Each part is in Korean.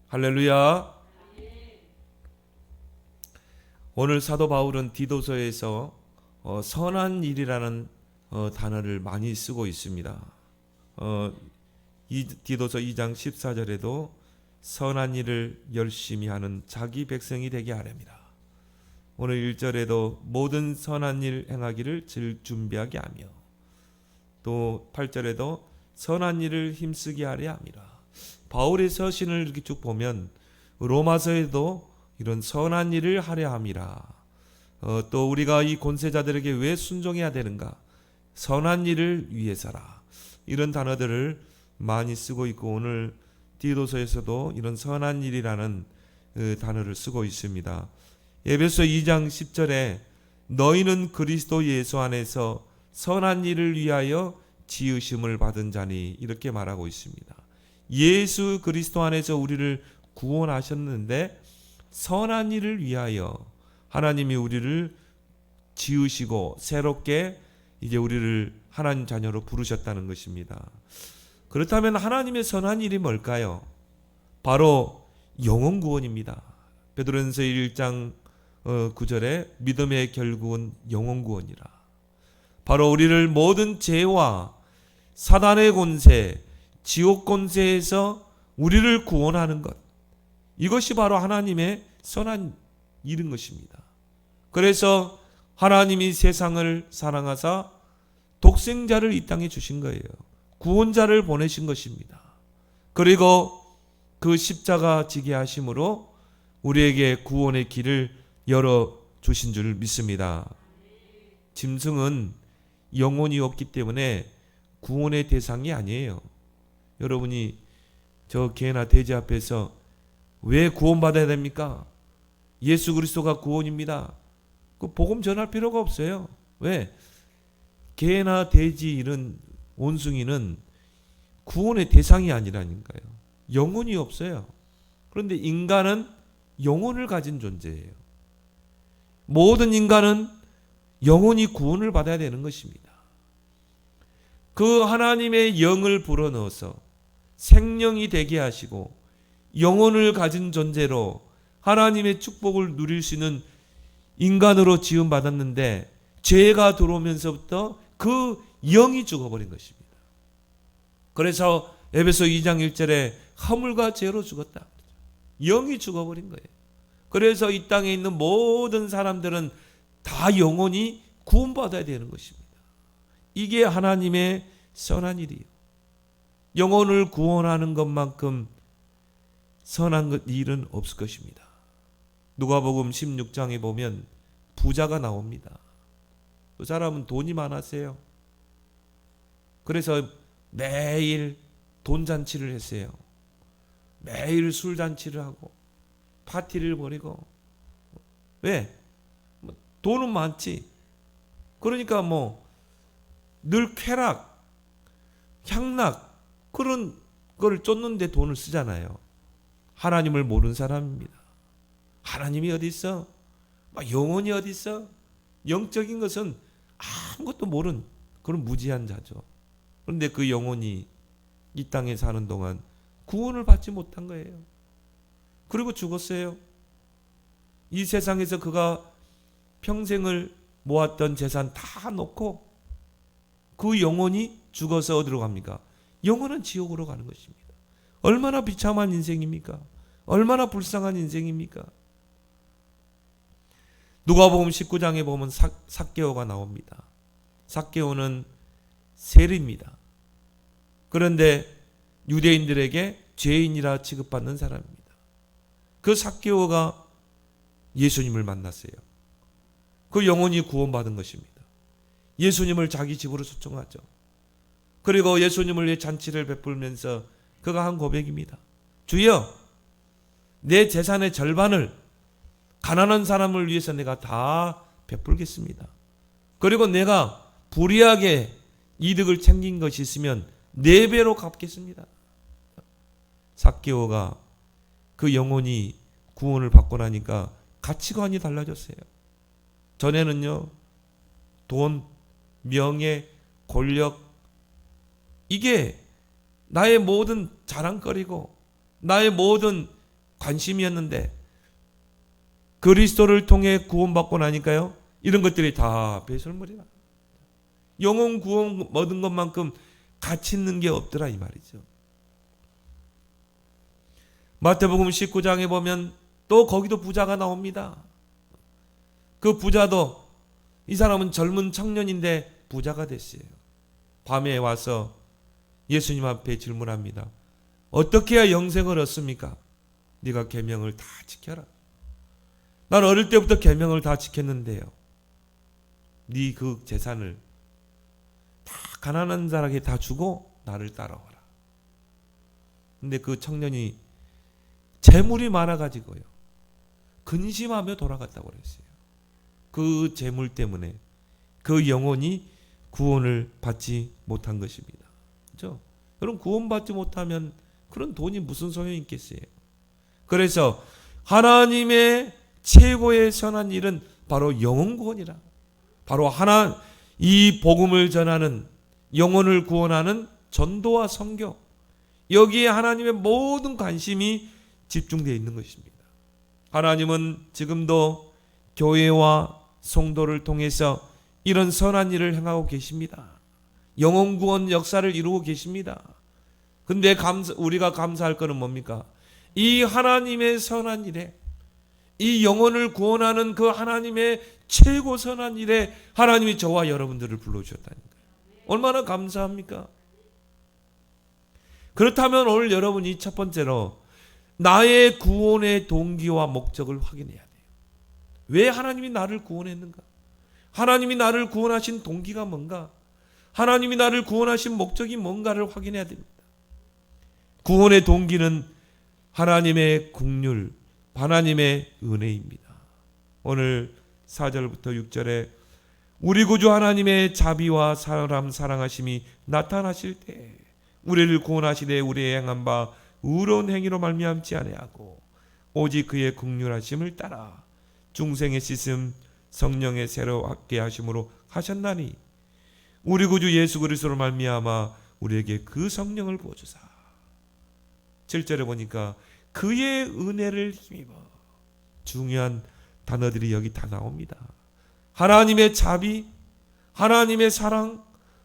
할렐루야. 오늘 사도 바울은 디도서에서 선한 일이라는 단어를 많이 쓰고 있습니다. 디도서 2장 14절에도 선한 일을 열심히 하는 자기 백성이 되게 하렵니다. 오늘 1절에도 모든 선한 일 행하기를 준비하게 하며, 또 8절에도 선한 일을 힘쓰게 하려 함이라. 바울의 서신을 이렇게 쭉 보면 로마서에도 이런 선한 일을 하려 함이라. 또 우리가 이 권세자들에게 왜 순종해야 되는가? 선한 일을 위해서라. 이런 단어들을 많이 쓰고 있고, 오늘 디도서에서도 이런 선한 일이라는 단어를 쓰고 있습니다. 에베소 2장 10절에 너희는 그리스도 예수 안에서 선한 일을 위하여 지으심을 받은 자니, 이렇게 말하고 있습니다. 예수 그리스도 안에서 우리를 구원하셨는데 선한 일을 위하여 하나님이 우리를 지으시고 새롭게 이제 우리를 하나님 자녀로 부르셨다는 것입니다. 그렇다면 하나님의 선한 일이 뭘까요? 바로 영혼 구원입니다. 베드로전서 1장 9절에 믿음의 결국은 영혼 구원이라. 바로 우리를 모든 죄와 사단의 권세, 지옥 권세에서 우리를 구원하는 것, 이것이 바로 하나님의 선한 일인 것입니다. 그래서 하나님이 세상을 사랑하사 독생자를 이 땅에 주신 거예요. 구원자를 보내신 것입니다. 그리고 그 십자가 지게 하심으로 우리에게 구원의 길을 열어주신 줄 믿습니다. 짐승은 영혼이 없기 때문에 구원의 대상이 아니에요. 여러분이 저 개나 돼지 앞에서 왜 구원받아야 됩니까? 예수 그리스도가 구원입니다. 그 복음 전할 필요가 없어요. 왜? 개나 돼지 이런 원숭이는 구원의 대상이 아니라니까요. 영혼이 없어요. 그런데 인간은 영혼을 가진 존재예요. 모든 인간은 영혼이 구원을 받아야 되는 것입니다. 그 하나님의 영을 불어넣어서 생명이 되게 하시고 영혼을 가진 존재로 하나님의 축복을 누릴 수 있는 인간으로 지음받았는데, 죄가 들어오면서부터 그 영이 죽어버린 것입니다. 그래서 에베소 2장 1절에 허물과 죄로 죽었다. 영이 죽어버린 거예요. 그래서 이 땅에 있는 모든 사람들은 다 영혼이 구원받아야 되는 것입니다. 이게 하나님의 선한 일이에요. 영혼을 구원하는 것만큼 선한 일은 없을 것입니다. 누가복음 16장에 보면 부자가 나옵니다. 그 사람은 돈이 많았어요. 그래서 매일 돈잔치를 했어요. 매일 술잔치를 하고 파티를 벌이고. 왜? 돈은 많지. 그러니까 늘 쾌락, 향락 그런 걸 쫓는데 돈을 쓰잖아요. 하나님을 모르는 사람입니다. 하나님이 어디 있어? 영혼이 어디 있어? 영적인 것은 아무것도 모르는 그런 무지한 자죠. 그런데 그 영혼이 이 땅에 사는 동안 구원을 받지 못한 거예요. 그리고 죽었어요. 이 세상에서 그가 평생을 모았던 재산 다 놓고 그 영혼이 죽어서 어디로 갑니까? 영혼은 지옥으로 가는 것입니다. 얼마나 비참한 인생입니까? 얼마나 불쌍한 인생입니까? 누가복음 19장에 보면 삭개오가 나옵니다. 삭개오는 세리입니다. 그런데 유대인들에게 죄인이라 취급받는 사람입니다. 그 삭개오가 예수님을 만났어요. 그 영혼이 구원받은 것입니다. 예수님을 자기 집으로 초청하죠. 그리고 예수님을 위해 잔치를 베풀면서 그가 한 고백입니다. 주여, 내 재산의 절반을 가난한 사람을 위해서 내가 다 베풀겠습니다. 그리고 내가 불의하게 이득을 챙긴 것이 있으면 4배로 갚겠습니다. 삭개오가 그 영혼이 구원을 받고 나니까 가치관이 달라졌어요. 전에는요, 돈, 명예, 권력, 이게 나의 모든 자랑거리고 나의 모든 관심이었는데 그리스도를 통해 구원받고 나니까요, 이런 것들이 다 배설물이다. 영혼 구원 얻은 것만큼 가치 있는 게 없더라 이 말이죠. 마태복음 19장에 보면 또 거기도 부자가 나옵니다. 그 부자도, 이 사람은 젊은 청년인데 부자가 됐어요. 밤에 와서 예수님 앞에 질문합니다. 어떻게 해야 영생을 얻습니까? 네가 계명을 다 지켜라. 난 어릴 때부터 계명을 다 지켰는데요. 네 그 재산을 다 가난한 자에게 다 주고 나를 따라와라. 근데 그 청년이 재물이 많아가지고요, 근심하며 돌아갔다고 그랬어요. 그 재물 때문에 그 영혼이 구원을 받지 못한 것입니다. 그렇죠? 여러분, 구원받지 못하면 그런 돈이 무슨 소용이 있겠어요? 그래서 하나님의 최고의 선한 일은 바로 영혼 구원이라. 바로 이 복음을 전하는, 영혼을 구원하는 전도와 선교, 여기에 하나님의 모든 관심이 집중되어 있는 것입니다. 하나님은 지금도 교회와 성도를 통해서 이런 선한 일을 행하고 계십니다. 영혼 구원 역사를 이루고 계십니다. 근데 우리가 감사할 것은 뭡니까? 이 하나님의 선한 일에, 이 영혼을 구원하는 그 하나님의 최고 선한 일에 하나님이 저와 여러분들을 불러주셨다는 거예요. 얼마나 감사합니까? 그렇다면 오늘 여러분이 첫 번째로 나의 구원의 동기와 목적을 확인해야 돼요. 왜 하나님이 나를 구원했는가? 하나님이 나를 구원하신 동기가 뭔가? 하나님이 나를 구원하신 목적이 뭔가를 확인해야 됩니다. 구원의 동기는 하나님의 긍휼, 하나님의 은혜입니다. 오늘 4절부터 6절에 우리 구주 하나님의 자비와 사람 사랑하심이 나타나실 때 우리를 구원하시되 우리의 행한 바 의로운 행위로 말미암지 아니하고 오직 그의 긍휼하심을 따라 중생의 씻음 성령의 새롭게 하심으로 하셨나니 우리 구주 예수 그리스도로 말미암아 우리에게 그 성령을 부어주사. 7절에 보니까 그의 은혜를 힘입어. 중요한 단어들이 여기 다 나옵니다. 하나님의 자비, 하나님의 사랑,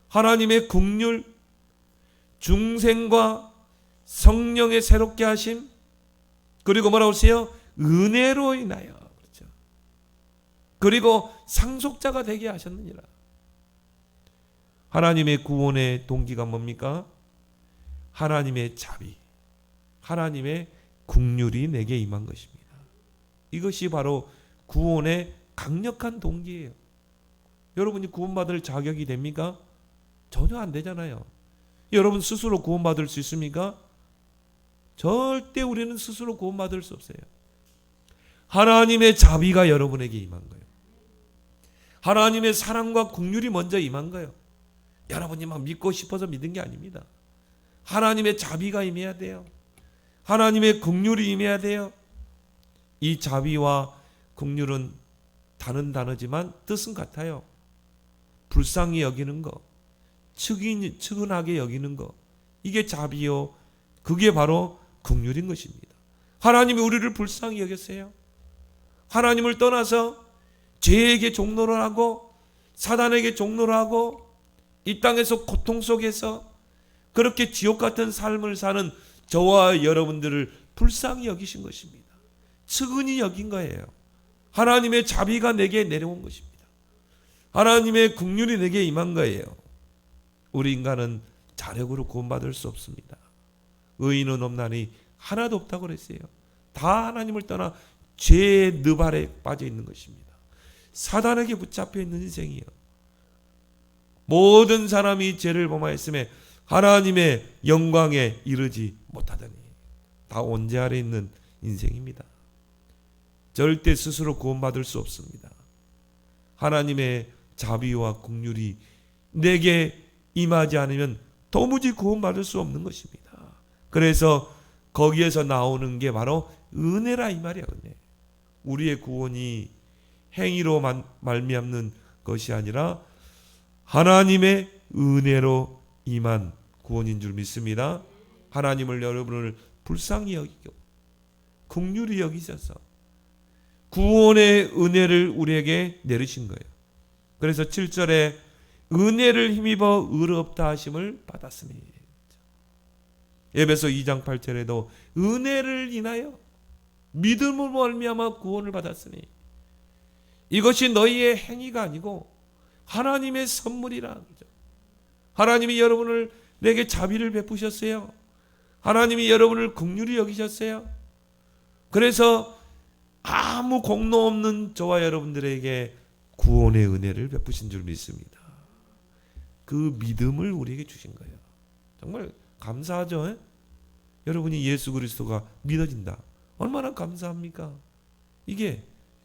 하나님의 긍휼, 중생과 성령의 새롭게 하심, 그리고 뭐라고 하세요? 은혜로 인하여. 그렇죠. 그리고 상속자가 되게 하셨느니라. 하나님의 구원의 동기가 뭡니까? 하나님의 자비, 하나님의 긍휼이 내게 임한 것입니다. 이것이 바로 구원의 강력한 동기예요. 여러분이 구원받을 자격이 됩니까? 전혀 안 되잖아요. 여러분 스스로 구원받을 수 있습니까? 절대 우리는 스스로 구원받을 수 없어요. 하나님의 자비가 여러분에게 임한 거예요. 하나님의 사랑과 긍휼이 먼저 임한 거예요. 여러분이 막 믿고 싶어서 믿은 게 아닙니다. 하나님의 자비가 임해야 돼요. 하나님의 긍휼이 임해야 돼요. 이 자비와 긍휼은 다른 단어지만 뜻은 같아요. 불쌍히 여기는 거, 측은하게 여기는 거, 이게 자비요, 그게 바로 긍휼인 것입니다. 하나님이 우리를 불쌍히 여겼어요. 하나님을 떠나서 죄에게 종노를 하고 사단에게 종노를 하고 이 땅에서 고통 속에서 그렇게 지옥 같은 삶을 사는 저와 여러분들을 불쌍히 여기신 것입니다. 측은히 여긴 거예요. 하나님의 자비가 내게 내려온 것입니다. 하나님의 긍휼이 내게 임한 거예요. 우리 인간은 자력으로 구원받을 수 없습니다. 의인은 없나니 하나도 없다고 그랬어요. 다 하나님을 떠나 죄의 늪 아래 빠져 있는 것입니다. 사단에게 붙잡혀 있는 인생이요. 모든 사람이 죄를 범하였음에 하나님의 영광에 이르지 못하더니 다 원죄 아래 있는 인생입니다. 절대 스스로 구원받을 수 없습니다. 하나님의 자비와 긍휼이 내게 임하지 않으면 도무지 구원받을 수 없는 것입니다. 그래서 거기에서 나오는 게 바로 은혜라 이 말이야. 은혜. 우리의 구원이 행위로 말미암는 것이 아니라 하나님의 은혜로 임한 구원인 줄 믿습니다. 하나님을 여러분을 불쌍히 여기고 긍휼히 여기셔서 구원의 은혜를 우리에게 내리신 거예요. 그래서 7절에 은혜를 힘입어 의롭다 하심을 받았으니, 에베소 2장 8절에도 은혜를 인하여 믿음으로 말미암아 구원을 받았으니 이것이 너희의 행위가 아니고 하나님의 선물이라. 하나님이 여러분을 내게 자비를 베푸셨어요. 하나님이 여러분을 긍휼히 여기셨어요. 그래서 아무 공로 없는 저와 여러분들에게 구원의 은혜를 베푸신 줄 믿습니다. 그 믿음을 우리에게 주신 거예요. 정말 감사하죠? 여러분이 예수 그리스도가 믿어진다. 얼마나 감사합니까? 이게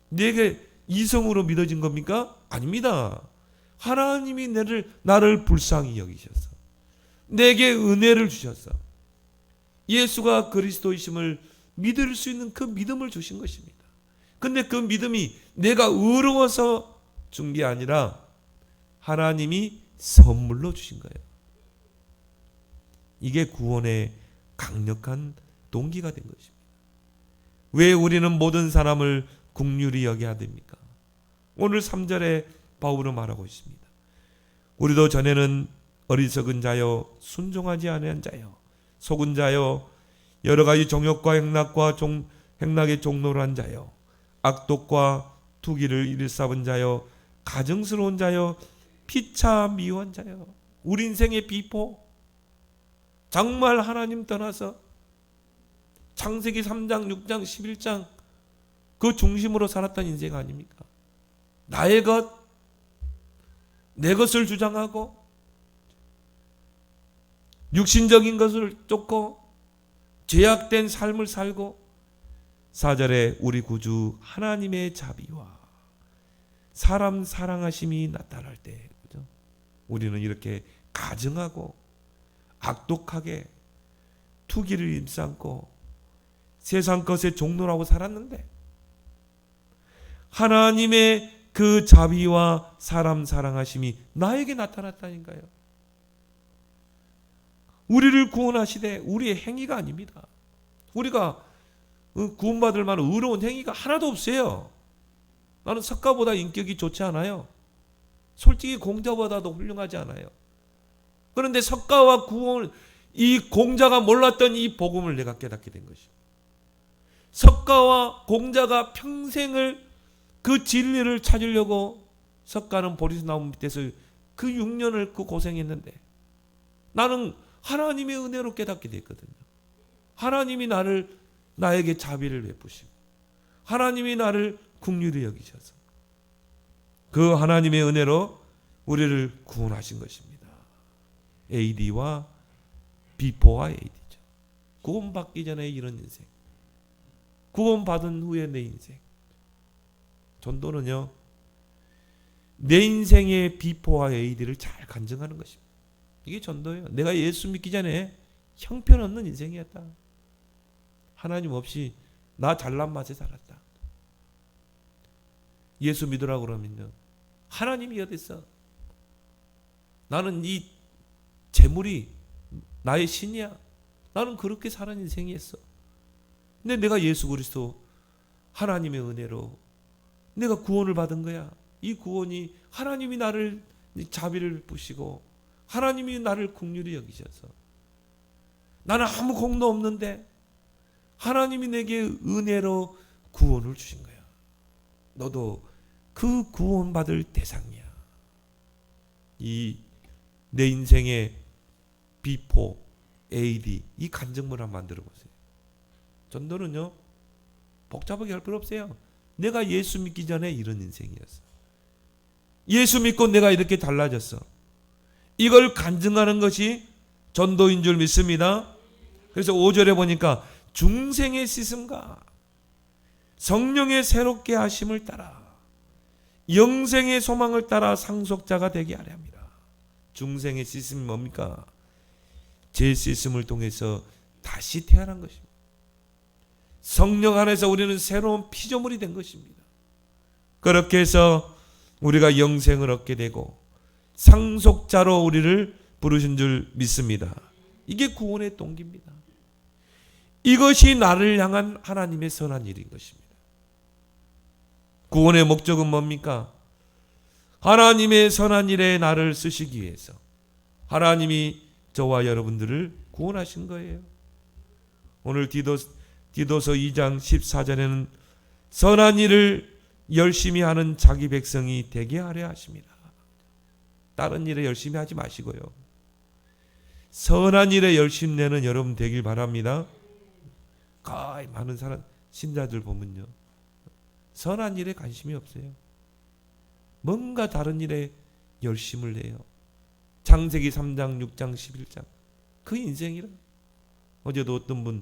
내게 이성으로 믿어진 겁니까? 아닙니다. 하나님이 나를 불쌍히 여기셔서 내게 은혜를 주셔서 예수가 그리스도이심을 믿을 수 있는 그 믿음을 주신 것입니다. 근데 그 믿음이 내가 의로워서 준 게 아니라 하나님이 선물로 주신 거예요. 이게 구원의 강력한 동기가 된 것입니다. 왜 우리는 모든 사람을 긍휼히 여겨야 됩니까? 오늘 3절에 바울은 말하고 있습니다. 우리도 전에는 어리석은 자여 순종하지 아니한 자여 속은 자여 여러 가지 정욕과 행락의 종로를 한 자여 악독과 투기를 일삼은 자여 가증스러운 자여 피차 미워한 자여. 우리 인생의 비포, 정말 하나님 떠나서 창세기 3장 6장 11장 그 중심으로 살았던 인생 아닙니까? 나의 것, 내 것을 주장하고 육신적인 것을 쫓고 죄악된 삶을 살고, 4절에 우리 구주 하나님의 자비와 사람 사랑하심이 나타날 때, 그죠? 우리는 이렇게 가증하고 악독하게 투기를 일삼고 세상 것에 종노라고 살았는데 하나님의 그 자비와 사람 사랑하심이 나에게 나타났다니까요. 우리를 구원하시되 우리의 행위가 아닙니다. 우리가 구원받을 만한 의로운 행위가 하나도 없어요. 나는 석가보다 인격이 좋지 않아요. 솔직히 공자보다도 훌륭하지 않아요. 그런데 석가와 구원, 이 공자가 몰랐던 이 복음을 내가 깨닫게 된 것이죠. 석가와 공자가 평생을 그 진리를 찾으려고 석가는 보리수나무 밑에서 그 6년을 그 고생했는데 나는 하나님의 은혜로 깨닫게 됐거든요. 하나님이 나에게 자비를 베푸시고 하나님이 나를 긍휼히 여기셔서 그 하나님의 은혜로 우리를 구원하신 것입니다. AD와 비포와 AD죠. 구원받기 전에 이런 인생, 구원받은 후에 내 인생. 전도는요, 내 인생의 비포와 AD를 잘 간증하는 것입니다. 이게 전도예요. 내가 예수 믿기 전에 형편없는 인생이었다. 하나님 없이 나 잘난 맛에 살았다. 예수 믿으라고 그러면요, 하나님이 어디 있어? 나는 이 재물이 나의 신이야. 나는 그렇게 사는 인생이었어. 근데 내가 예수 그리스도 하나님의 은혜로 내가 구원을 받은 거야. 이 구원이 하나님이 나를 자비를 부시고 하나님이 나를 긍휼히 여기셔서 나는 아무 공로 없는데 하나님이 내게 은혜로 구원을 주신 거야. 너도 그 구원받을 대상이야. 이 내 인생의 비포, AD 이 간증문 한번 만들어 보세요. 전도는요, 복잡하게 할 필요 없어요. 내가 예수 믿기 전에 이런 인생이었어. 예수 믿고 내가 이렇게 달라졌어. 이걸 간증하는 것이 전도인 줄 믿습니다. 그래서 5절에 보니까 중생의 씻음과 성령의 새롭게 하심을 따라 영생의 소망을 따라 상속자가 되게 하려 합니다. 중생의 씻음이 뭡니까? 제 씻음을 통해서 다시 태어난 것입니다. 성령 안에서 우리는 새로운 피조물이 된 것입니다. 그렇게 해서 우리가 영생을 얻게 되고 상속자로 우리를 부르신 줄 믿습니다. 이게 구원의 동기입니다. 이것이 나를 향한 하나님의 선한 일인 것입니다. 구원의 목적은 뭡니까? 하나님의 선한 일에 나를 쓰시기 위해서 하나님이 저와 여러분들을 구원하신 거예요. 오늘 디도서 2장 14절에는 선한 일을 열심히 하는 자기 백성이 되게 하려 하십니다. 다른 일에 열심히 하지 마시고요. 선한 일에 열심 내는 여러분 되길 바랍니다. 거의 많은 사람 신자들 보면요, 선한 일에 관심이 없어요. 뭔가 다른 일에 열심을 내요. 창세기 3장, 6장, 11장 그 인생이라. 어제도 어떤 분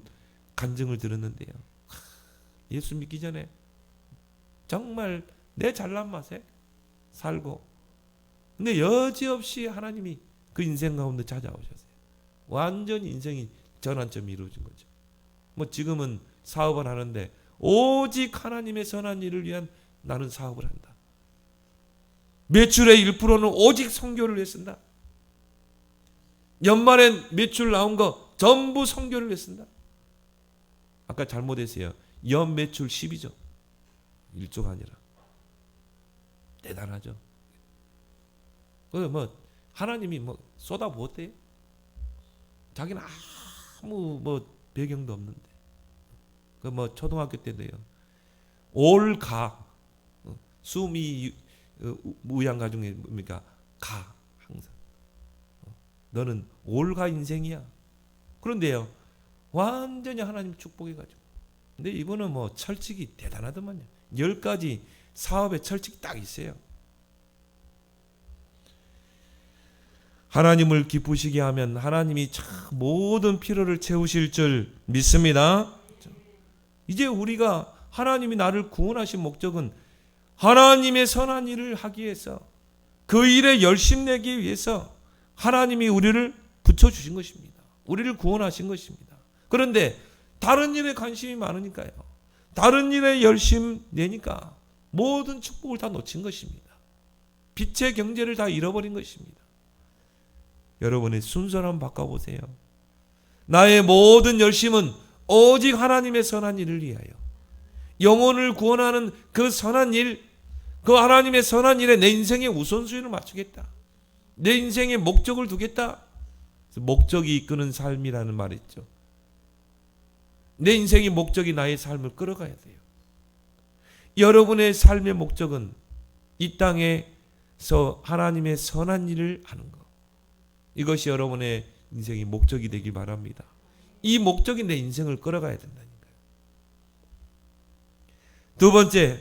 간증을 들었는데요, 예수 믿기 전에 정말 내 잘난 맛에 살고, 근데 여지없이 하나님이 그 인생 가운데 찾아오셨어요. 완전히 인생이 전환점이 이루어진 거죠. 뭐 지금은 사업을 하는데 오직 하나님의 선한 일을 위한 나는 사업을 한다. 매출의 1%는 오직 선교를 위해 쓴다. 연말엔 매출 나온 거 전부 선교를 위해 쓴다. 아까 잘못했어요. 연 매출 10이죠. 1조가 아니라. 대단하죠. 뭐 하나님이 뭐 쏟아부었대요. 자기는 아무 뭐 배경도 없는데. 그 뭐 초등학교 때도요. 올가 수미 무양가 중에 뭡니까? 가 항상. 너는 올가 인생이야. 그런데요, 완전히 하나님 축복해가지고. 근데 이분은 뭐 철칙이 대단하더만요. 10가지 사업의 철칙이 딱 있어요. 하나님을 기쁘시게 하면 하나님이 참 모든 필요를 채우실 줄 믿습니다. 이제 우리가 하나님이 나를 구원하신 목적은 하나님의 선한 일을 하기 위해서, 그 일에 열심 내기 위해서 하나님이 우리를 붙여주신 것입니다. 우리를 구원하신 것입니다. 그런데 다른 일에 관심이 많으니까요, 다른 일에 열심 내니까 모든 축복을 다 놓친 것입니다. 빛의 경제를 다 잃어버린 것입니다. 여러분의 순서를 한번 바꿔보세요. 나의 모든 열심은 오직 하나님의 선한 일을 위하여, 영혼을 구원하는 그 선한 일, 그 하나님의 선한 일에 내 인생의 우선순위를 맞추겠다. 내 인생의 목적을 두겠다. 목적이 이끄는 삶이라는 말이 있죠. 내 인생의 목적이 나의 삶을 끌어가야 돼요. 여러분의 삶의 목적은 이 땅에서 하나님의 선한 일을 하는 것. 이것이 여러분의 인생의 목적이 되길 바랍니다. 이 목적이 내 인생을 끌어가야 된다니까요. 두 번째,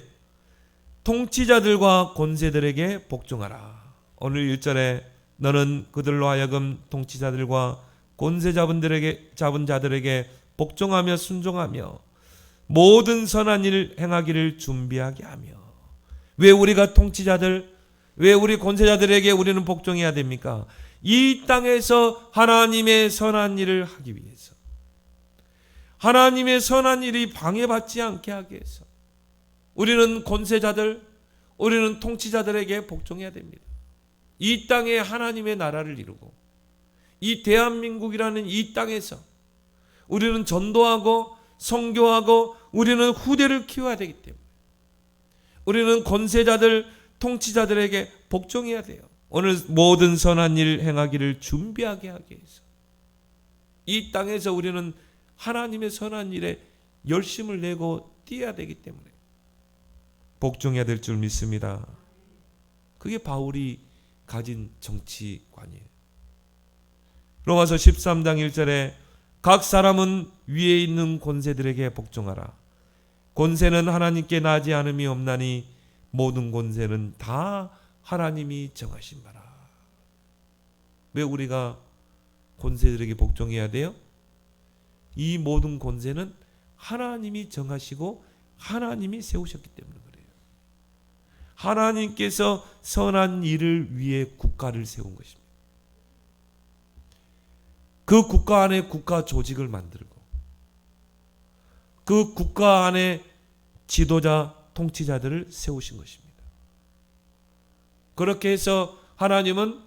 통치자들과 권세들에게 복종하라. 오늘 1절에 너는 그들로 하여금 통치자들과 권세 잡은 자들에게 복종하며 순종하며 모든 선한 일을 행하기를 준비하게 하며. 왜 우리가 통치자들, 왜 우리 권세자들에게 우리는 복종해야 됩니까? 이 땅에서 하나님의 선한 일을 하기 위해서, 하나님의 선한 일이 방해받지 않게 하기 위해서 우리는 권세자들, 우리는 통치자들에게 복종해야 됩니다. 이 땅에 하나님의 나라를 이루고 이 대한민국이라는 이 땅에서 우리는 전도하고 선교하고 우리는 후대를 키워야 되기 때문에 우리는 권세자들, 통치자들에게 복종해야 돼요. 오늘 모든 선한 일 행하기를 준비하게 하기 위해서 이 땅에서 우리는 하나님의 선한 일에 열심을 내고 뛰어야 되기 때문에 복종해야 될 줄 믿습니다. 그게 바울이 가진 정치관이에요. 로마서 13장 1절에 각 사람은 위에 있는 권세들에게 복종하라. 권세는 하나님께 나지 않음이 없나니 모든 권세는 다 하나님이 정하신 바라. 왜 우리가 권세들에게 복종해야 돼요? 이 모든 권세는 하나님이 정하시고 하나님이 세우셨기 때문에 그래요. 하나님께서 선한 일을 위해 국가를 세운 것입니다. 그 국가 안에 국가 조직을 만들고 그 국가 안에 지도자, 통치자들을 세우신 것입니다. 그렇게 해서 하나님은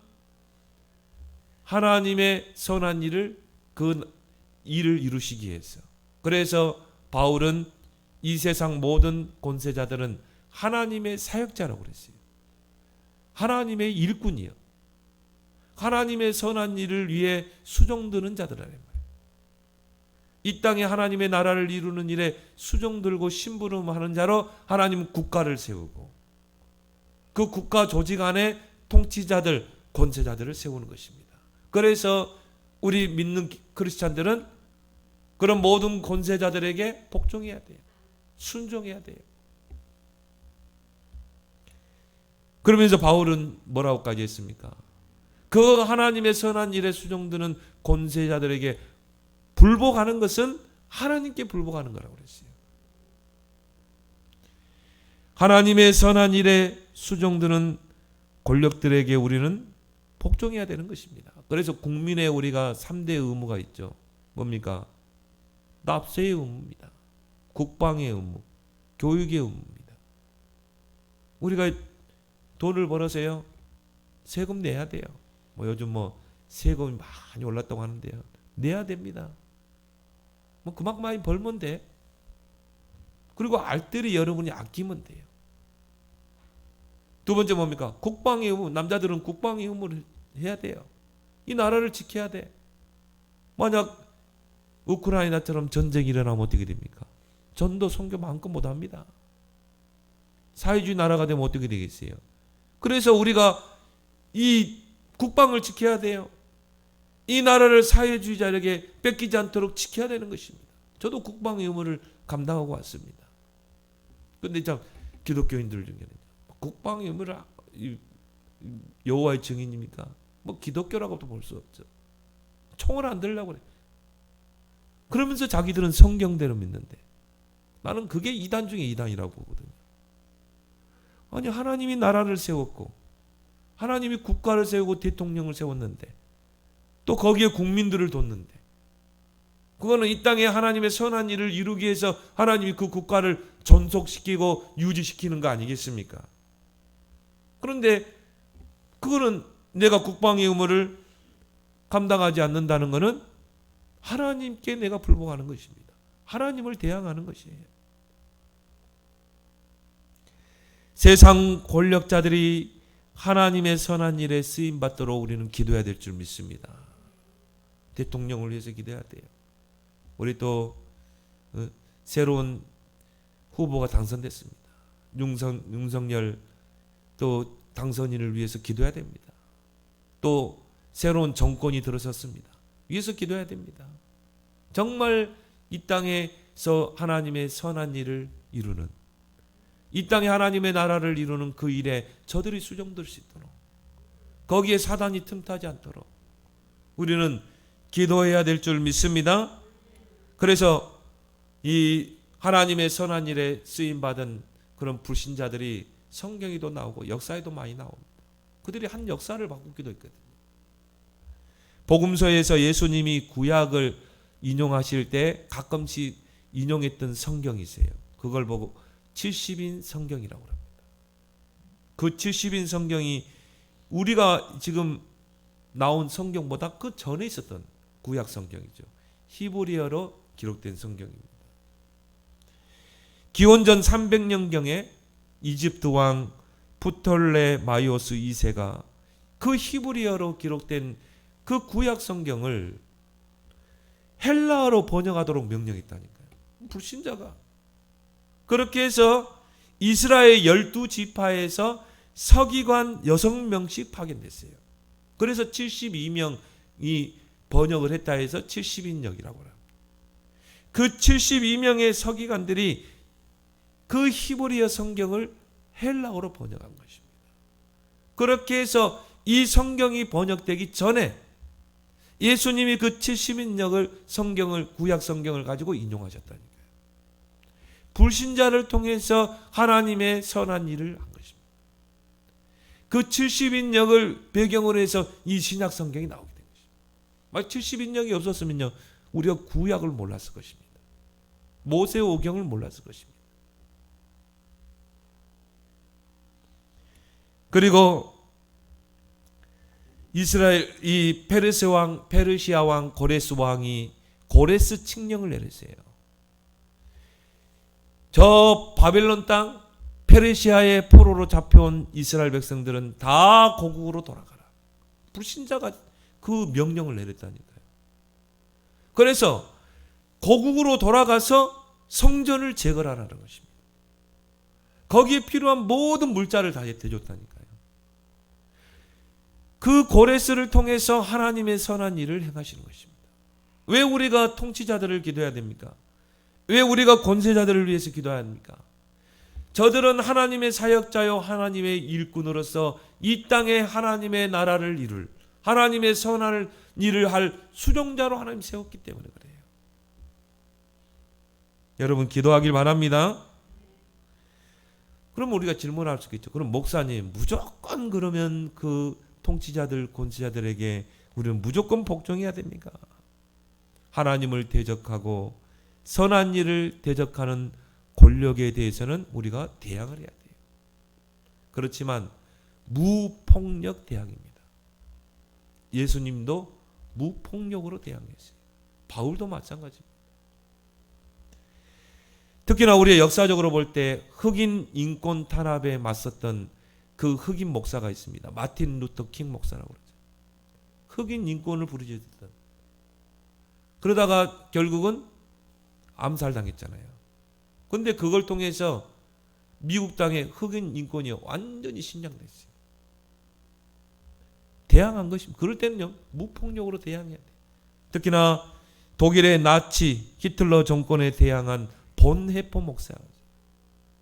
하나님의 선한 일을, 그 일을 이루시기 위해서 그래서 바울은 이 세상 모든 권세자들은 하나님의 사역자라고 그랬어요. 하나님의 일꾼이요. 하나님의 선한 일을 위해 수종드는 자들이란 말이에요. 이 땅에 하나님의 나라를 이루는 일에 수종들고 심부름하는 자로 하나님은 국가를 세우고 그 국가 조직 안에 통치자들, 권세자들을 세우는 것입니다. 그래서 우리 믿는 크리스찬들은 그런 모든 권세자들에게 복종해야 돼요. 순종해야 돼요. 그러면서 바울은 뭐라고까지 했습니까? 그 하나님의 선한 일에 수종드는 권세자들에게 불복하는 것은 하나님께 불복하는 거라고 그랬어요. 하나님의 선한 일에 수종드는 권력들에게 우리는 복종해야 되는 것입니다. 그래서 국민의 우리가 3대 의무가 있죠. 뭡니까? 납세의 의무입니다. 국방의 의무, 교육의 의무입니다. 우리가 돈을 벌어서요, 세금 내야 돼요. 요즘 세금이 많이 올랐다고 하는데요. 내야 됩니다. 그만큼 많이 벌면 돼. 그리고 알뜰히 여러분이 아끼면 돼요. 두 번째 뭡니까? 국방의 의무. 남자들은 국방의 의무를 해야 돼요. 이 나라를 지켜야 돼. 만약 우크라이나처럼 전쟁이 일어나면 어떻게 됩니까? 전도 선교 마음껏 못합니다. 사회주의 나라가 되면 어떻게 되겠어요? 그래서 우리가 이 국방을 지켜야 돼요. 이 나라를 사회주의자에게 뺏기지 않도록 지켜야 되는 것입니다. 저도 국방의 의무를 감당하고 왔습니다. 그런데 참 기독교인들 중에는 국방의 의무를 여호와의 증인입니까? 기독교라고도 볼 수 없죠. 총을 안 들려고 그래. 그러면서 자기들은 성경대로 믿는데 나는 그게 이단 중에 이단이라고 보거든요. 아니 하나님이 나라를 세웠고 하나님이 국가를 세우고 대통령을 세웠는데 또 거기에 국민들을 뒀는데 그거는 이 땅에 하나님의 선한 일을 이루기 위해서 하나님이 그 국가를 존속시키고 유지시키는 거 아니겠습니까? 그런데 그거는 내가 국방의 의무를 감당하지 않는다는 것은 하나님께 내가 불복하는 것입니다. 하나님을 대항하는 것이에요. 세상 권력자들이 하나님의 선한 일에 쓰임받도록 우리는 기도해야 될 줄 믿습니다. 대통령을 위해서 기도해야 돼요. 우리 또 새로운 후보가 당선됐습니다. 윤석열 또 당선인을 위해서 기도해야 됩니다. 또 새로운 정권이 들어섰습니다. 위해서 기도해야 됩니다. 정말 이 땅에서 하나님의 선한 일을 이루는 이 땅에 하나님의 나라를 이루는 그 일에 저들이 수종될 수 있도록 거기에 사단이 틈타지 않도록 우리는 기도해야 될 줄 믿습니다. 그래서 이 하나님의 선한 일에 쓰임받은 그런 불신자들이 성경에도 나오고 역사에도 많이 나옵니다. 그들이 한 역사를 바꾸기도 했거든요. 복음서에서 예수님이 구약을 인용하실 때 가끔씩 인용했던 성경이 있어요. 그걸 보고 70인 성경이라고 합니다. 그 70인 성경이 우리가 지금 나온 성경보다 그 전에 있었던 구약 성경이죠. 히브리어로 기록된 성경입니다. 기원전 300년경에 이집트 왕 프톨레마이오스 2세가 그 히브리어로 기록된 그 구약 성경을 헬라어로 번역하도록 명령했다니까요. 불신자가. 그렇게 해서 이스라엘 12지파에서 서기관 6명씩 파견됐어요. 그래서 72명이 번역을 했다 해서 70인역이라고 합니다. 그 72명의 서기관들이 그 히브리어 성경을 헬라어로 번역한 것입니다. 그렇게 해서 이 성경이 번역되기 전에 예수님이 그 70인역을 성경을 구약 성경을 가지고 인용하셨다니까요. 불신자를 통해서 하나님의 선한 일을 한 것입니다. 그 70인역을 배경으로 해서 이 신약 성경이 나오게 된 것입니다. 만약 70인역이 없었으면요, 우리가 구약을 몰랐을 것입니다. 모세 오경을 몰랐을 것입니다. 그리고 이스라엘 이 페르시아 왕 고레스 왕이 고레스 칙령을 내렸어요. 저 바벨론 땅 페르시아의 포로로 잡혀온 이스라엘 백성들은 다 고국으로 돌아가라. 불신자가 그 명령을 내렸다니까요. 그래서 고국으로 돌아가서 성전을 재건하라는 것입니다. 거기에 필요한 모든 물자를 다 대줬다니까요. 그 고레스를 통해서 하나님의 선한 일을 행하시는 것입니다. 왜 우리가 통치자들을 기도해야 됩니까? 왜 우리가 권세자들을 위해서 기도해야 합니까? 저들은 하나님의 사역자요 하나님의 일꾼으로서 이 땅에 하나님의 나라를 이룰, 하나님의 선한 일을 할 수종자로 하나님 세웠기 때문에 그래요. 여러분 기도하길 바랍니다. 그럼 우리가 질문할 수 있겠죠. 그럼 목사님 무조건 그러면 그 통치자들 권세자들에게 우리는 무조건 복종해야 됩니까? 하나님을 대적하고 선한 일을 대적하는 권력에 대해서는 우리가 대항을 해야 돼요. 그렇지만 무폭력 대항입니다. 예수님도 무폭력으로 대항했어요. 바울도 마찬가지입니다. 특히나 우리의 역사적으로 볼 때 흑인 인권 탄압에 맞섰던 그 흑인 목사가 있습니다. 마틴 루터 킹 목사라고 그러죠. 흑인 인권을 부르짖었던. 그러다가 결국은 암살당했잖아요. 그런데 그걸 통해서 미국 땅의 흑인 인권이 완전히 신장됐어요. 대항한 것입니다. 그럴 때는요, 무폭력으로 대항해야 돼요. 특히나 독일의 나치 히틀러 정권에 대항한 본헤퍼 목사,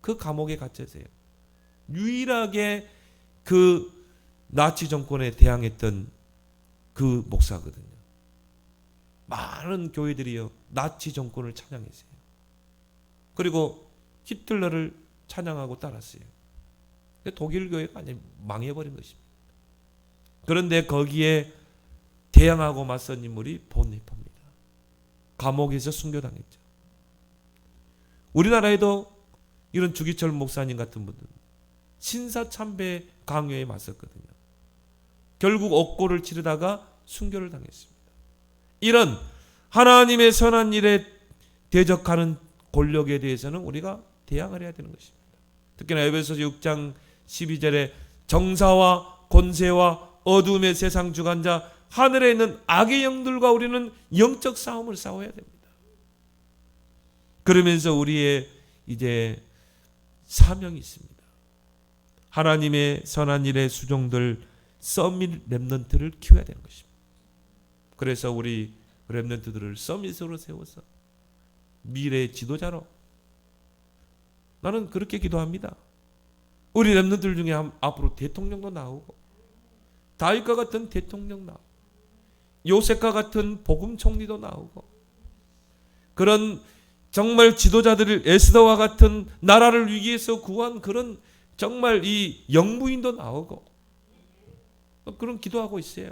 그 감옥에 갇혀서요. 유일하게 그 나치 정권에 대항했던 그 목사거든요. 많은 교회들이요 나치 정권을 찬양했어요. 그리고 히틀러를 찬양하고 따랐어요. 독일 교회가 완전히 망해버린 것입니다. 그런데 거기에 대항하고 맞선 인물이 본헤퍼입니다. 감옥에서 순교당했죠. 우리나라에도 이런 주기철 목사님 같은 분들 신사참배 강요에 맞섰거든요. 결국 옥고를 치르다가 순교를 당했습니다. 이런 하나님의 선한 일에 대적하는 권력에 대해서는 우리가 대항을 해야 되는 것입니다. 특히나 에베소서 6장 12절에 정사와 권세와 어둠의 세상 주관자 하늘에 있는 악의 영들과 우리는 영적 싸움을 싸워야 됩니다. 그러면서 우리의 이제 사명이 있습니다. 하나님의 선한 일의 수종들 서밋 렘넌트를 키워야 되는 것입니다. 그래서 우리 렘넌트들을 서밋으로 세워서 미래의 지도자로, 나는 그렇게 기도합니다. 우리 렘넌트들 중에 앞으로 대통령도 나오고 다윗과 같은 대통령 나오고 요셉과 같은 복음 총리도 나오고 그런 정말 지도자들을 에스더와 같은 나라를 위기에서 구한 그런 정말 이 영부인도 나오고 그런 기도하고 있어요.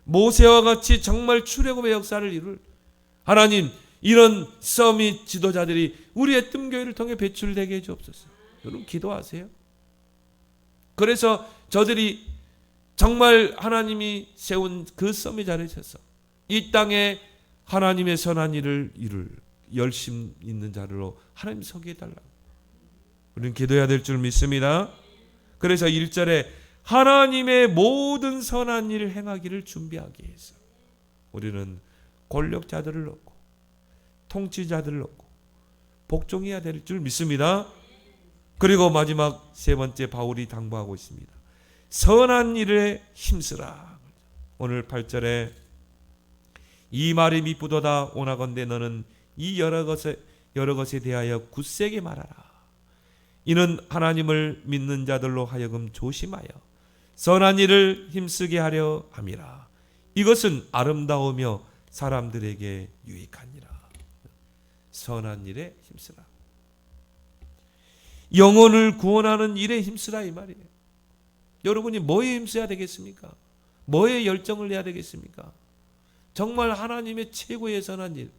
모세와 같이 정말 출애굽의 역사를 이룰 하나님, 이런 서밋 지도자들이 우리의 뜸교회를 통해 배출되게 해 주옵소서. 여러분 기도하세요. 그래서 저들이 정말 하나님이 세운 그 서밋 자리에 서서 이 땅에 하나님의 선한 일을 이룰 열심 있는 자로 하나님 서게 해달라고 우리는 기도해야 될 줄 믿습니다. 그래서 1절에 하나님의 모든 선한 일을 행하기를 준비하기 위해서 우리는 권력자들을 넣고 통치자들을 넣고 복종해야 될 줄 믿습니다. 그리고 마지막 세 번째 바울이 당부하고 있습니다. 선한 일에 힘쓰라. 오늘 8절에 이 말이 미쁘도다 오나건대 너는 이 여러 것에 대하여 굳세게 말하라. 이는 하나님을 믿는 자들로 하여금 조심하여 선한 일을 힘쓰게 하려 함이라. 이것은 아름다우며 사람들에게 유익하니라. 선한 일에 힘쓰라. 영혼을 구원하는 일에 힘쓰라 이 말이에요. 여러분이 뭐에 힘써야 되겠습니까? 뭐에 열정을 내야 되겠습니까? 정말 하나님의 최고의 선한 일,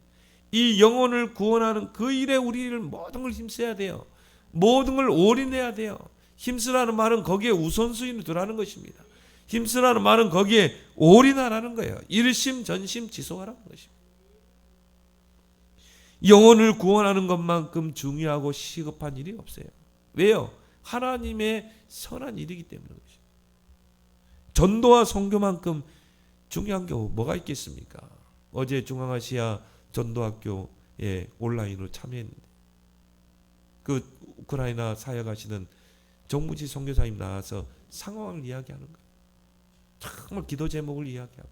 이 영혼을 구원하는 그 일에 우리를 모든 걸 힘써야 돼요. 모든 걸 올인해야 돼요. 힘쓰라는 말은 거기에 우선순위를 두라는 것입니다. 힘쓰라는 말은 거기에 올인하라는 거예요. 일심 전심 지속하라는 것입니다. 영혼을 구원하는 것만큼 중요하고 시급한 일이 없어요. 왜요? 하나님의 선한 일이기 때문에 그렇죠. 전도와 선교만큼 중요한 게 뭐가 있겠습니까? 어제 중앙아시아 전도학교에 온라인으로 참여했는데 그 우크라이나 사역하시는 정무지 선교사님 나와서 상황을 이야기하는 거예요. 정말 기도 제목을 이야기하고.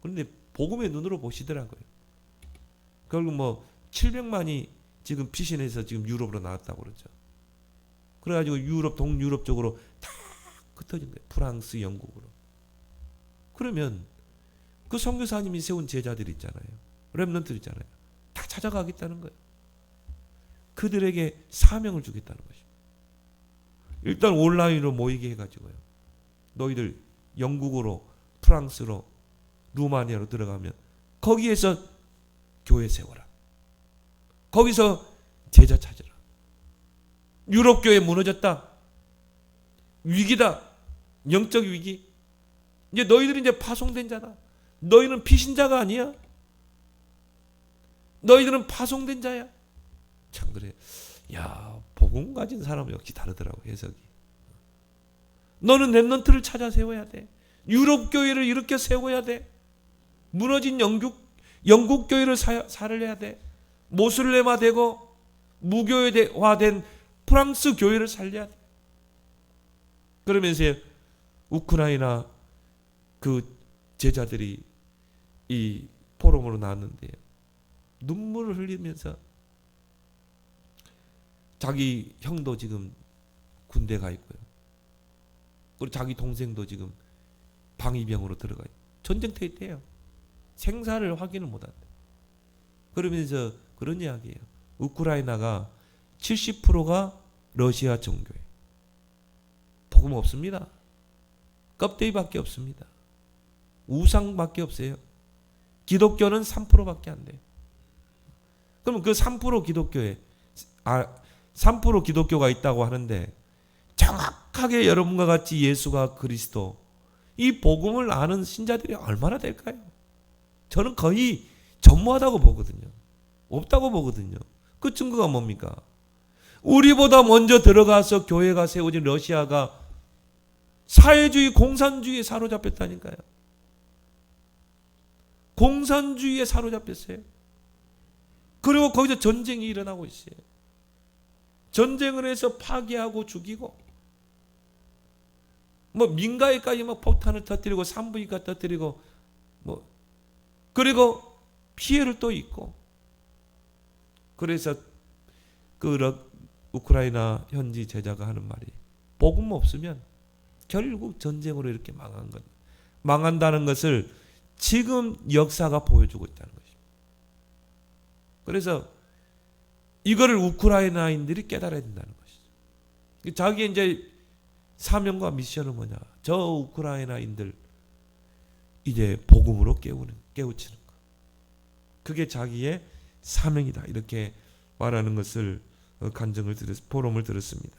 그런데 복음의 눈으로 보시더라고요. 결국 뭐 700만이 지금 피신해서 지금 유럽으로 나왔다고 그러죠. 그래가지고 유럽, 동유럽 쪽으로 다 흩어진 거예요. 프랑스, 영국으로. 그러면 그 선교사님이 세운 제자들 있잖아요. 렘넌트들 있잖아요. 다 찾아가겠다는 거예요. 그들에게 사명을 주겠다는 것입니다. 일단 온라인으로 모이게 해가지고요. 너희들 영국으로, 프랑스로, 루마니아로 들어가면 거기에서 교회 세워라. 거기서 제자 찾으라. 유럽 교회 무너졌다. 위기다. 영적 위기. 이제 너희들이 이제 파송된 자다. 너희는 피신자가 아니야. 너희들은 파송된 자야. 참 그래. 야, 복음 가진 사람은 역시 다르더라고 해석이. 너는 렘넌트를 찾아 세워야 돼. 유럽 교회를 일으켜 세워야 돼. 무너진 영국 교회를 살려야 돼. 모슬레마되고 무교회화된 프랑스 교회를 살려야 돼. 그러면서 우크라이나 그 제자들이 이 포럼으로 나왔는데 눈물을 흘리면서 자기 형도 지금 군대 가 있고요. 그리고 자기 동생도 지금 방위병으로 들어가 있고 전쟁터에 있대요. 생사를 확인을 못한대. 그러면서 그런 이야기예요. 우크라이나가 70%가 러시아 종교예요. 복음 없습니다. 껍데기밖에 없습니다. 우상밖에 없어요. 기독교는 3%밖에 안 돼요. 그러면 그 3% 기독교에 3% 기독교가 있다고 하는데 정확하게 여러분과 같이 예수가 그리스도 이 복음을 아는 신자들이 얼마나 될까요? 저는 거의 전무하다고 보거든요. 없다고 보거든요. 그 증거가 뭡니까? 우리보다 먼저 들어가서 교회가 세워진 러시아가 사회주의, 공산주의에 사로잡혔다니까요. 공산주의에 사로잡혔어요. 그리고 거기서 전쟁이 일어나고 있어요. 전쟁을 해서 파괴하고 죽이고 뭐 민가에까지 막 폭탄을 터뜨리고 산부인과 터뜨리고 뭐 그리고 피해를 또 입고 그래서 그 우크라이나 현지 제자가 하는 말이 복음 없으면 결국 전쟁으로 이렇게 망한다는 것을 지금 역사가 보여주고 있다는 것입니다. 그래서 이거를 우크라이나인들이 깨달아야 된다는 것이죠. 자기의 이제 사명과 미션은 뭐냐? 저 우크라이나인들 이제 복음으로 깨우치는 것. 그게 자기의 사명이다. 이렇게 말하는 것을 포럼을 들었습니다.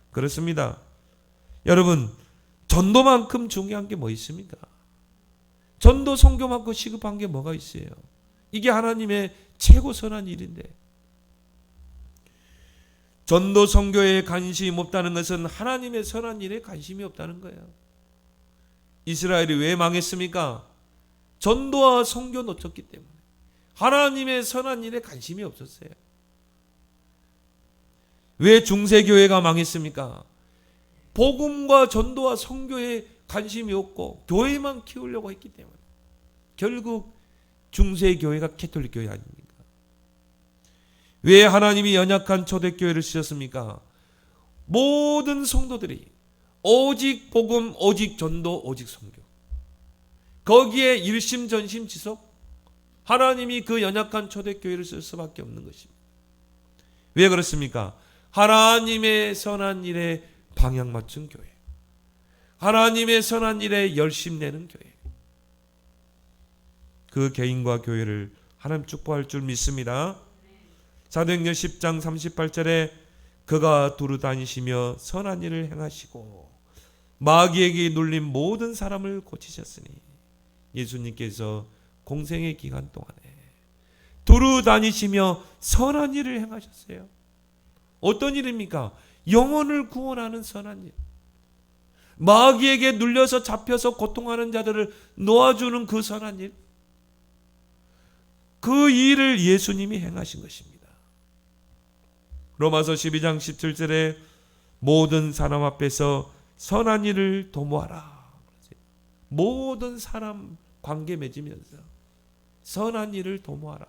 그렇습니다. 여러분, 전도만큼 중요한 게 뭐 있습니까? 전도 선교만큼 시급한 게 뭐가 있어요? 이게 하나님의 최고 선한 일인데 전도 선교에 관심이 없다는 것은 하나님의 선한 일에 관심이 없다는 거예요. 이스라엘이 왜 망했습니까? 전도와 선교 놓쳤기 때문에 하나님의 선한 일에 관심이 없었어요. 왜 중세교회가 망했습니까? 복음과 전도와 선교에 관심이 없고 교회만 키우려고 했기 때문에 결국 중세교회가 캐톨릭 교회 아닙니까? 왜 하나님이 연약한 초대교회를 쓰셨습니까? 모든 성도들이 오직 복음, 오직 전도, 오직 선교 거기에 일심전심지속 하나님이 그 연약한 초대교회를 쓸 수밖에 없는 것입니다. 왜 그렇습니까? 하나님의 선한 일에 방향 맞춘 교회, 하나님의 선한 일에 열심 내는 교회, 그 개인과 교회를 하나님 축복할 줄 믿습니다. 사도행전 10장 38절에 그가 두루 다니시며 선한 일을 행하시고 마귀에게 눌린 모든 사람을 고치셨으니 예수님께서 공생의 기간 동안에 두루 다니시며 선한 일을 행하셨어요. 어떤 일입니까? 영혼을 구원하는 선한 일. 마귀에게 눌려서 잡혀서 고통하는 자들을 놓아주는 그 선한 일. 그 일을 예수님이 행하신 것입니다. 로마서 12장 17절에 모든 사람 앞에서 선한 일을 도모하라. 모든 사람 관계 맺으면서 선한 일을 도모하라.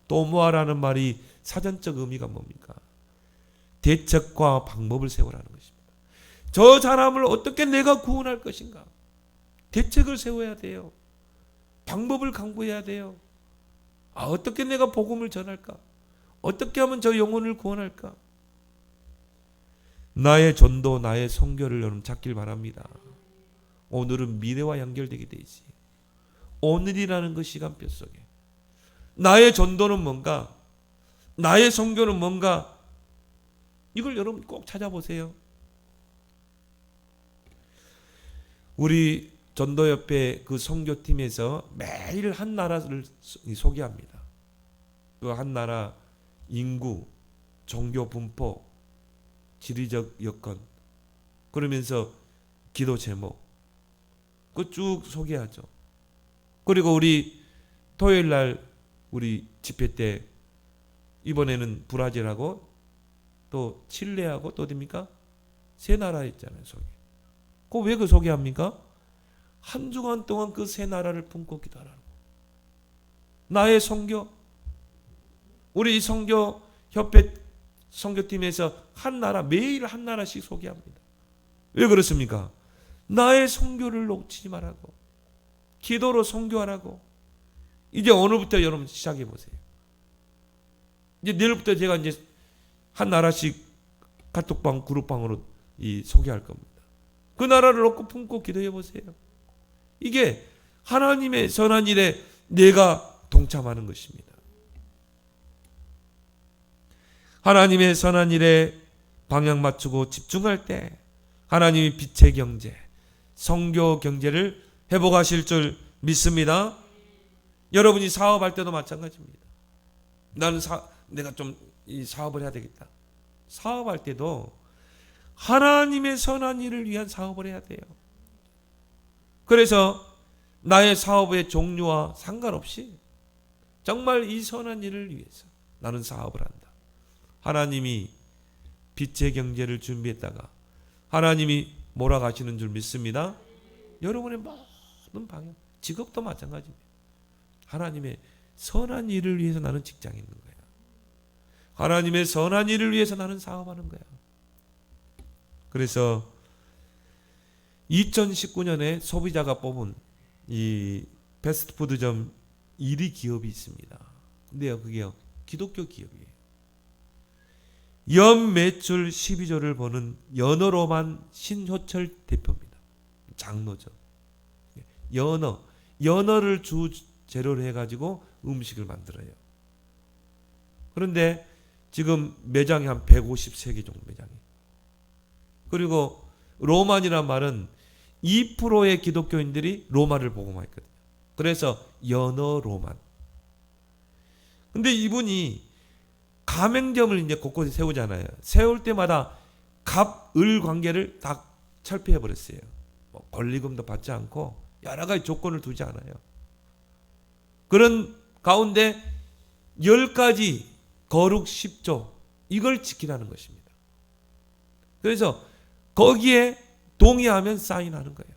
도모하라는 말이 사전적 의미가 뭡니까? 대책과 방법을 세우라는 것입니다. 저 사람을 어떻게 내가 구원할 것인가? 대책을 세워야 돼요. 방법을 강구해야 돼요. 어떻게 내가 복음을 전할까? 어떻게 하면 저 영혼을 구원할까? 나의 전도, 나의 선교를 여러분 찾길 바랍니다. 오늘은 미래와 연결되게 돼 있어요. 오늘이라는 그 시간표 속에 나의 전도는 뭔가, 나의 선교는 뭔가, 이걸 여러분 꼭 찾아보세요. 우리 전도협회 그 선교팀에서 매일 한 나라를 소개합니다. 그 한 나라 인구, 종교 분포, 지리적 여건, 그러면서 기도 제목, 그 쭉 소개하죠. 그리고 우리 토요일 날 우리 집회 때 이번에는 브라질하고 또 칠레하고 또 어디입니까? 세 나라 있잖아요, 소개. 왜 그 소개합니까? 한 주간 동안 그 세 나라를 품고 기도하라고. 나의 선교, 우리 선교 협회 선교팀에서 한 나라, 매일 한 나라씩 소개합니다. 왜 그렇습니까? 나의 선교를 놓치지 말라고. 기도로 선교하라고. 이제 오늘부터 여러분 시작해 보세요. 이제 내일부터 제가 이제 한 나라씩 카톡방, 그룹방으로 소개할 겁니다. 그 나라를 놓고 품고 기도해 보세요. 이게 하나님의 선한 일에 내가 동참하는 것입니다. 하나님의 선한 일에 방향 맞추고 집중할 때 하나님이 빛의 경제, 선교 경제를 회복하실 줄 믿습니다. 여러분이 사업할 때도 마찬가지입니다. 나는 내가 좀 이 사업을 해야 되겠다. 사업할 때도 하나님의 선한 일을 위한 사업을 해야 돼요. 그래서 나의 사업의 종류와 상관없이 정말 이 선한 일을 위해서 나는 사업을 한다. 하나님이 빛의 경제를 준비했다가 하나님이 몰아가시는 줄 믿습니다. 여러분의 모든 방향, 직업도 마찬가지입니다. 하나님의 선한 일을 위해서 나는 직장에 있는 거야. 하나님의 선한 일을 위해서 나는 사업하는 거야. 그래서 2019년에 소비자가 뽑은 이 패스트푸드점 1위 기업이 있습니다. 근데요, 그게요, 기독교 기업이에요. 연 매출 12조를 버는 연어로만 신효철 대표입니다. 장로죠. 연어를 주 재료로 해가지고 음식을 만들어요. 그런데 지금 매장이 한 153개 정도 매장이. 그리고 로만이란 말은 2%의 기독교인들이 로마를 복음화했거든요. 그래서 연어 로만. 근데 이분이 가맹점을 이제 곳곳에 세우잖아요. 세울 때마다 갑, 을 관계를 다 철폐해 버렸어요. 권리금도 받지 않고 여러 가지 조건을 두지 않아요. 그런 가운데 10가지 거룩 10조 이걸 지키라는 것입니다. 그래서 거기에 동의하면 사인하는 거예요.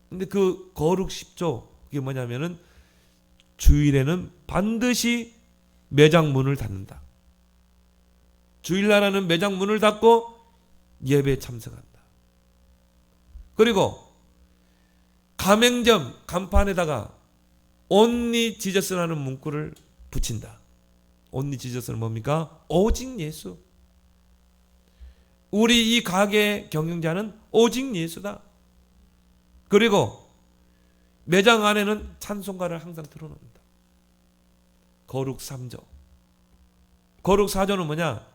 근데 그 거룩 10조 그게 뭐냐면은 주일에는 반드시 매장 문을 닫는다. 주일날에는 매장 문을 닫고 예배에 참석한다. 그리고 가맹점 간판에다가 온리 지저스라는 문구를 붙인다. 온리 지저스는 뭡니까? 오직 예수. 우리 이 가게 경영자는 오직 예수다. 그리고 매장 안에는 찬송가를 항상 틀어놓는다. 거룩 3조. 거룩 4조는 뭐냐?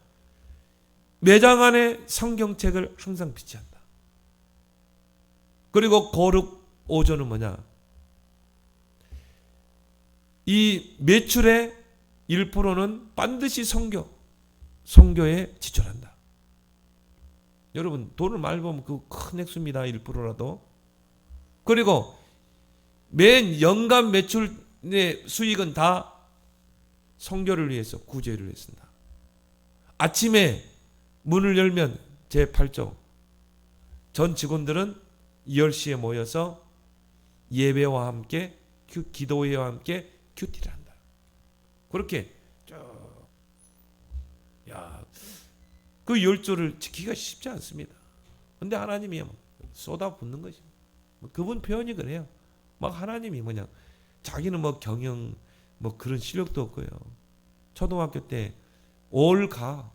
매장 안에 성경책을 항상 비치한다. 그리고 거룩 5조는 뭐냐? 이 매출의 1%는 반드시 선교에 지출한다. 여러분 돈을 많이 보면 그 큰 액수입니다. 1%라도. 그리고 매 연간 매출의 수익은 다 선교를 위해서 구제를 했습니다. 아침에 문을 열면 제8조 전 직원들은 10시에 모여서 예배와 함께 기도회와 함께 큐티를 한다. 그렇게 그 10조를 지키기가 쉽지 않습니다. 근데 하나님이 쏟아붓는 것입니다. 그분 표현이 그래요. 막 하나님이 뭐냐, 자기는 뭐 경영 뭐 그런 실력도 없고요. 초등학교 때 올가.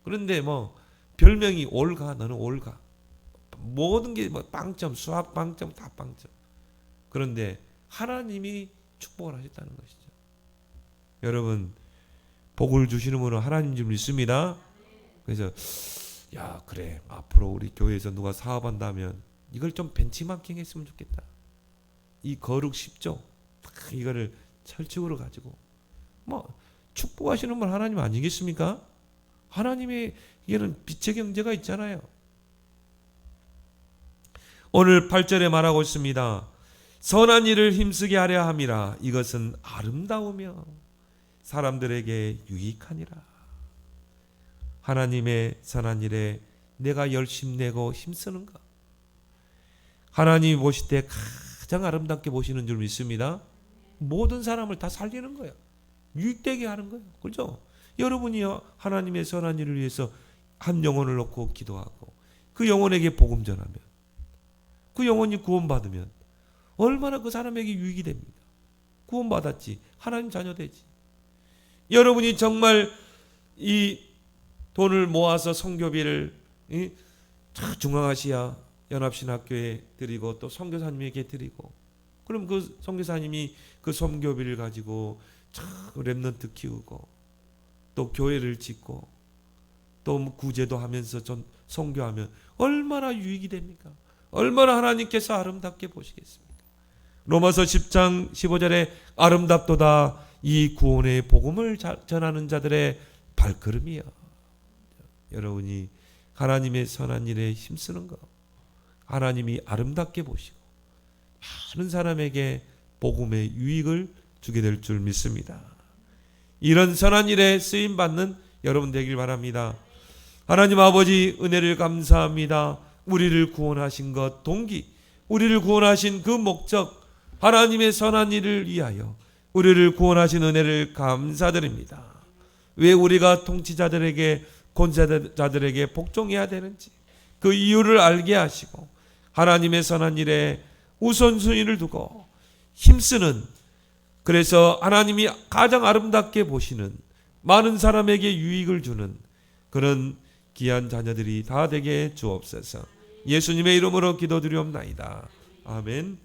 그런데 뭐 별명이 올가, 너는 올가. 모든 게 뭐 빵점, 수학 빵점, 다 빵점. 그런데 하나님이 축복을 하셨다는 것이죠. 여러분 복을 주시는 분은 하나님인 줄 믿습니다. 그래서 야 그래 앞으로 우리 교회에서 누가 사업한다면 이걸 좀 벤치마킹 했으면 좋겠다. 이 거룩 10조 이거를 철칙으로 가지고 뭐 축복하시는 분 하나님 아니겠습니까? 하나님의 이게는 빛의 경제가 있잖아요. 오늘 8절에 말하고 있습니다. 선한 일을 힘쓰게 하려 함이라. 이것은 아름다우며 사람들에게 유익하니라. 하나님의 선한 일에 내가 열심 내고 힘쓰는 것. 하나님이 보실 때 가장 아름답게 보시는 줄 믿습니다. 모든 사람을 다 살리는 거예요. 유익되게 하는 거예요. 그렇죠? 여러분이 하나님의 선한 일을 위해서 한 영혼을 놓고 기도하고 그 영혼에게 복음 전하면 그 영혼이 구원받으면 얼마나 그 사람에게 유익이 됩니까? 구원받았지. 하나님 자녀 되지. 여러분이 정말 이 돈을 모아서 선교비를 중앙아시아 연합신학교에 드리고 또 선교사님에게 드리고 그럼 그 선교사님이 그 선교비를 가지고 렘넌트 키우고 또 교회를 짓고 또 구제도 하면서 좀 선교하면 얼마나 유익이 됩니까? 얼마나 하나님께서 아름답게 보시겠습니까? 로마서 10장 15절에 아름답도다 이 구원의 복음을 전하는 자들의 발걸음이요. 여러분이 하나님의 선한 일에 힘쓰는 것 하나님이 아름답게 보시고 많은 사람에게 복음의 유익을 주게 될 줄 믿습니다. 이런 선한 일에 쓰임받는 여러분 되길 바랍니다. 하나님 아버지 은혜를 감사합니다. 우리를 구원하신 것 동기 우리를 구원하신 그 목적 하나님의 선한 일을 위하여 우리를 구원하신 은혜를 감사드립니다. 왜 우리가 통치자들에게 권세자들에게 복종해야 되는지 그 이유를 알게 하시고 하나님의 선한 일에 우선순위를 두고 힘쓰는 그래서 하나님이 가장 아름답게 보시는 많은 사람에게 유익을 주는 그런 귀한 자녀들이 다 되게 주옵소서. 예수님의 이름으로 기도드리옵나이다. 아멘.